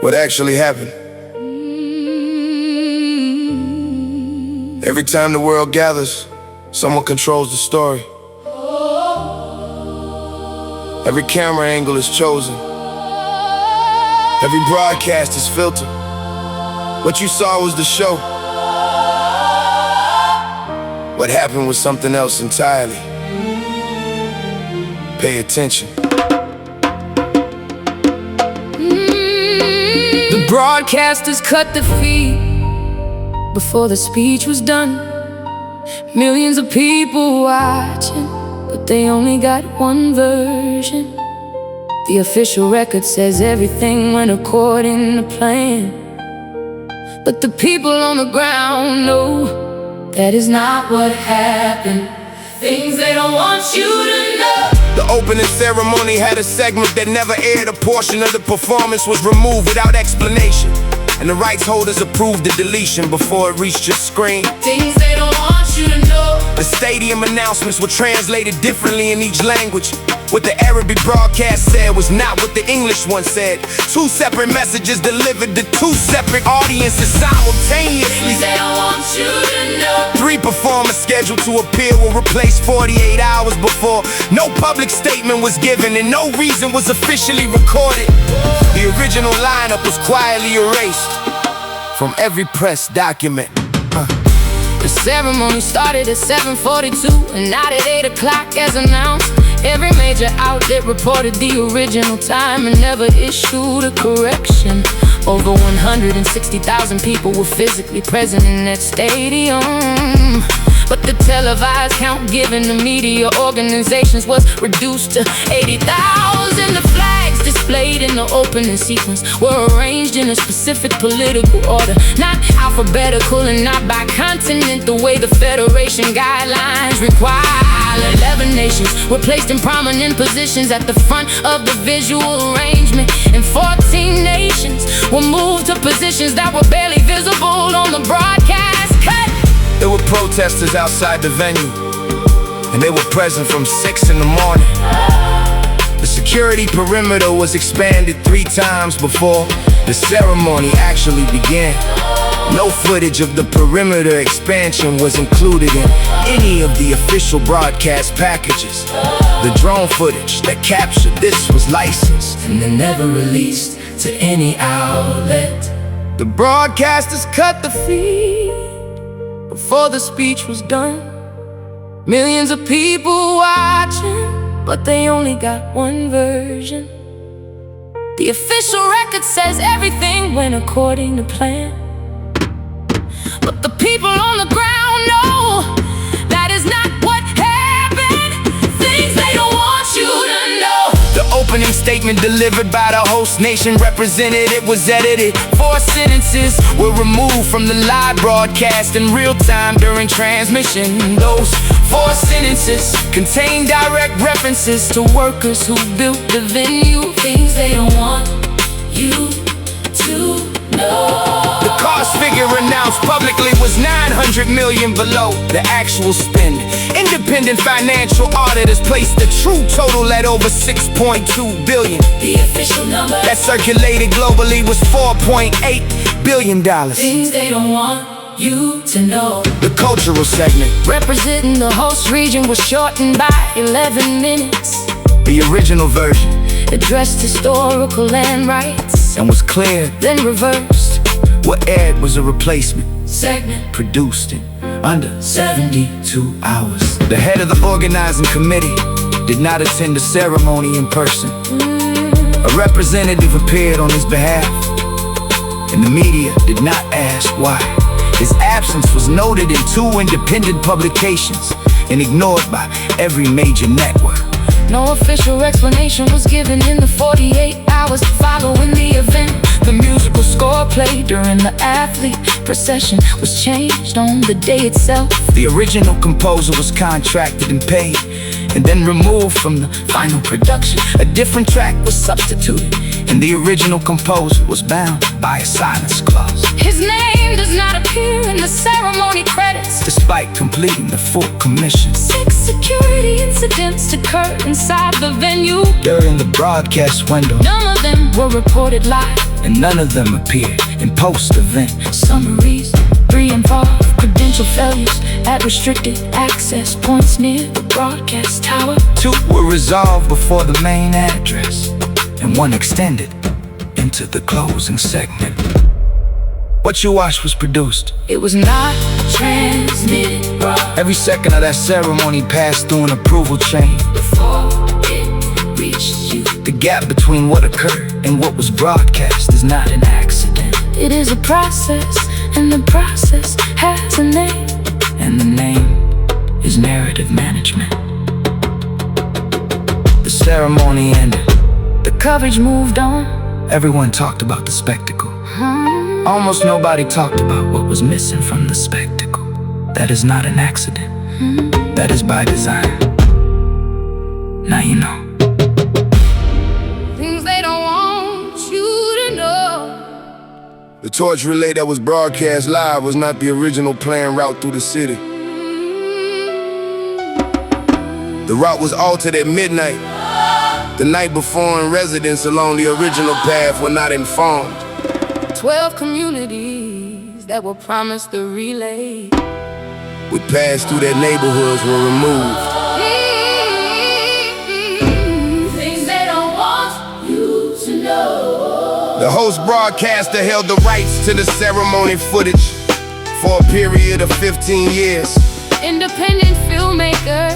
what actually happened. Every time the world gathers, someone controls the story. Every camera angle is chosen. Every broadcast is filtered. What you saw was the show. What happened was something else entirely. Pay attention. The broadcasters cut the feed before the speech was done. Millions of people watching, but they only got one version. The official record says everything went according to plan, but the people on the ground know that is not what happened. Things they don't want you to know. The opening ceremony had a segment that never aired. A portion of the performance was removed without explanation, and the rights holders approved the deletion before it reached your screen. Things they don't want you to know. The stadium announcements were translated differently in each language. What the Arabic broadcast said was not what the English one said. Two separate messages delivered to two separate audiences simultaneously. Things they don't want you to know. 3 performers scheduled to appear were replaced 48 hours before. No public statement was given and no reason was officially recorded. The original lineup was quietly erased from every press document. The ceremony started at 7:42 and not at 8 o'clock as announced. Every major outlet reported the original time and never issued a correction. Over 160,000 people were physically present in that stadium, but the televised count given to media organizations was reduced to 80,000. The flags displayed in the opening sequence were arranged in a specific political order, not alphabetical and not by continent, the way the Federation guidelines require. 11 nations were placed in prominent positions at the front of the visual arrangement, and 14 nations were moved to positions that were barely visible on the broadcast cut. There were protesters outside the venue, and they were present from 6 in the morning. The security perimeter was expanded 3 times before the ceremony actually began. No footage of the perimeter expansion was included in any of the official broadcast packages. The drone footage that captured this was licensed and then never released to any outlet. The broadcasters cut the feed before the speech was done. Millions of people watching, but they only got one version. The official record says everything went according to plan, but the people on the ground know that is not what happened. Things they don't want you to know. The opening statement delivered by the host nation representative was edited. 4 sentences were removed from the live broadcast in real time during transmission. Those 4 sentences contain direct references to workers who built the venue. Things they don't want you to know. The cost figure announced publicly was $900 million below the actual spend. Independent financial auditors placed the true total at over $6.2 billion. The official number that circulated globally was $4.8 billion. Things they don't want you to know. The cultural segment representing the host region was shortened by 11 minutes. The original version addressed historical land rights and was cleared, then reversed. What aired was a replacement segment produced in under 72 hours. The head of the organizing committee did not attend the ceremony in person. A representative appeared on his behalf, and the media did not ask why. His absence was noted in 2 independent publications and ignored by every major network. No official explanation was given in the 48 hours following the event. The musical score played during the athlete procession was changed on the day itself. The original composer was contracted and paid, and then removed from the final production. A different track was substituted, and the original composer was bound by a silence clause. His name does not appear in the ceremony credits, despite completing the full commission. 6 security incidents occurred inside the venue during the broadcast window. None of them were reported live, and none of them appeared in post-event Summaries, 3 involved credential failures at restricted access points near the broadcast tower. 2 were resolved before the main address, and 1 extended into the closing segment. What you watched was produced. It was not transmitted raw Every second of that ceremony passed through an approval chain. before it reached you. The gap between what occurred and what was broadcast is not an accident. It is a process, and the process has a name. And the name is narrative management. The ceremony ended. The coverage moved on. Everyone talked about the spectacle. Almost nobody talked about what was missing from the spectacle. That is not an accident. That is by design. Now you know. Things they don't want you to know. The torch relay that was broadcast live was not the original planned route through the city. The route was altered at midnight, the night before, and residents along the original path were not informed. 12 communities that were promised the relay. Would pass through their neighborhoods were removed. Things they don't want you to know. The host broadcaster held the rights to the ceremony footage for a period of 15 years. Independent filmmakers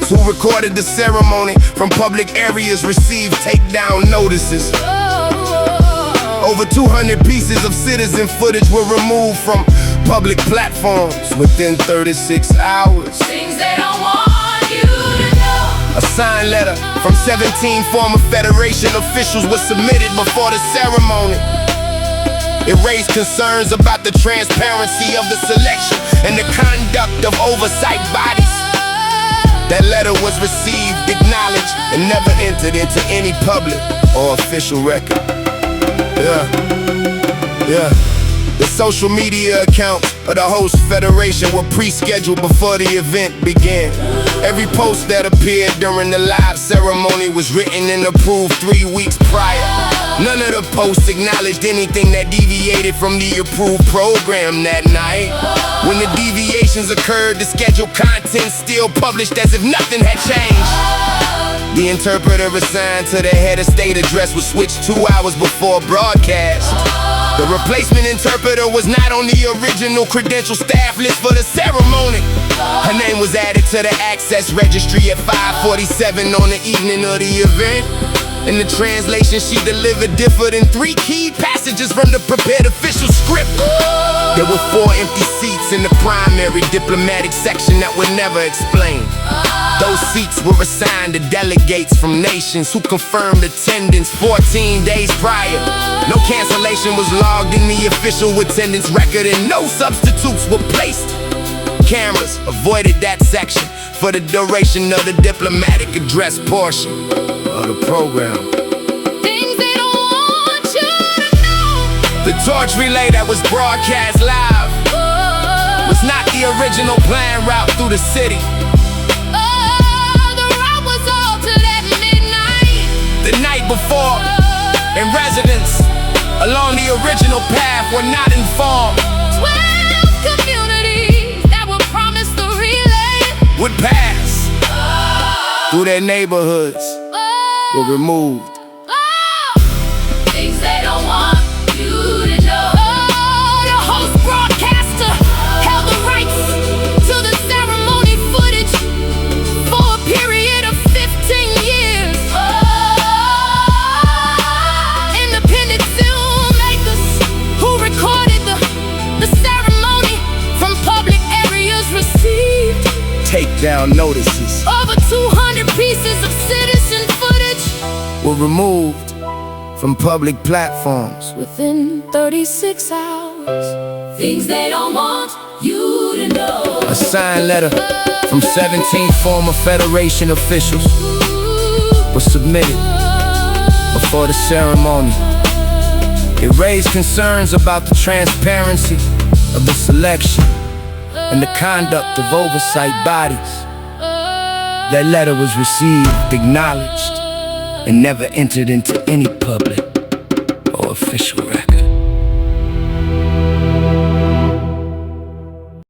Who recorded the ceremony from public areas received takedown notices. Over 200 pieces of citizen footage were removed from public platforms within 36 hours. Things they don't want you to know. A signed letter from 17 former Federation officials was submitted before the ceremony. It raised concerns about the transparency of the selection and the conduct of oversight bodies. That letter was received, acknowledged, and never entered into any public or official record. Yeah. The social media accounts of the host federation were pre-scheduled before the event began. Every post that appeared during the live ceremony was written and approved 3 weeks prior. None of the posts acknowledged anything that deviated from the approved program that night. When the deviations occurred, the scheduled content still published as if nothing had changed. The interpreter assigned to the head of state address was switched 2 hours before broadcast. The replacement interpreter was not on the original credential staff list for the ceremony. Her name was added to the access registry at 5:47 on the evening of the event. And the translation she delivered differed in 3 key passages from the prepared official script. There were 4 empty seats in the primary diplomatic section that were never explained. Those seats were assigned to delegates from nations who confirmed attendance 14 days prior. No cancellation was logged in the official attendance record, and no substitutes were placed. Cameras avoided that section for the duration of the diplomatic address portion of the program. Things they don't want you to know. The torch relay that was broadcast live was not the original planned route through the city. The route was altered at midnight. The night before, and residents along the original path were not informed. 12 communities that were promised the relay. Would pass through their neighborhoods were removed. Things they don't want you to know. The host broadcaster held the rights to the ceremony footage for a period of 15 years. Independent filmmakers who recorded the ceremony from public areas received Takedown notices over 200 pieces of citizen footage were removed from public platforms within 36 hours. Things they don't want you to know. A signed letter from 17 former Federation officials was submitted before the ceremony. It raised concerns about the transparency of the selection and the conduct of oversight bodies. That letter was received, acknowledged, and never entered into any public or official official record.